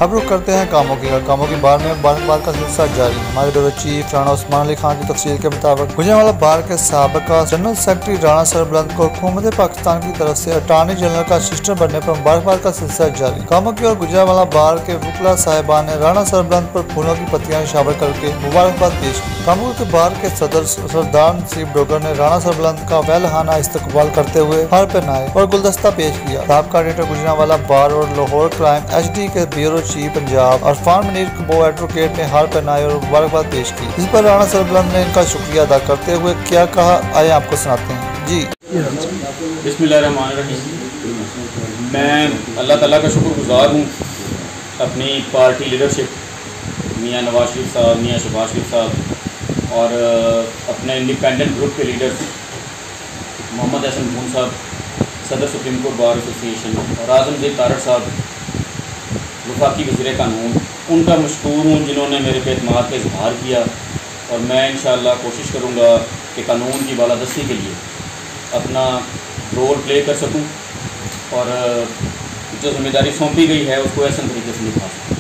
अब रुक करते हैं कामों की बार में बार का सिलसिला जारी। हमारे ब्यूरो चीफ राणा उस्मान अली खान की तफसील के मुताबिक गुजरांवाला बार के साबिका जनरल सेक्रेटरी राणा सरबलंद को हुकूमत पाकिस्तान की तरफ से अटॉर्नी जनरल का असिस्टेंट बनने पर मुबारकबाद का सिलसिला जारी। कामों की और गुजरांवाला बार के वकला साहिबान ने राणा सरबलंद पर फूलों की पत्तियां निशावर करके मुबारकबाद पेश की। कामों के बार के सदर सरदार नसीब डोगर ने राणा सरबलंद का वहलहाना इस्तकबाल करते हुए हार पहनाए और गुलदस्ता पेश किया। साबिका ऑडिटर गुजरांवाला बार और लाहौर क्राइम HD के ब्यूरो चीफ पंजाब अरफान मुनीर कबो एडवोकेट ने हार पहनाए और मुबारकबाद पेश की। इस पर राणा सरबलंद ने इनका शुक्रिया अदा करते हुए क्या कहा, आए आपको सुनाते हैं। जी बिस्मिल्लाहिर्रहमानिर्रहीम। मैं अल्लाह ताला का शुक्रगुज़ार हूँ अपनी पार्टी लीडरशिप मियाँ नवाज शरीफ साहब, मियाँ शहबाज शरीफ साहब और अपने इंडिपेंडेंट ग्रुप के लीडर मोहम्मद हसन भून साहब, सदर सुप्रीम कोर्ट बार एसोसिएशन और आज़मगीर तारड़ साहब वफाकी वज़ीर कानून, उनका मशकूर हूँ जिन्होंने मेरे पे एतमाद का इजहार किया। और मैं इंशाअल्लाह कोशिश करूँगा कि कानून की बालादस्ती के लिए अपना रोल प्ले कर सकूँ और जो जिम्मेदारी सौंपी गई है उसको ऐसा तरीके से निभा सकूँ।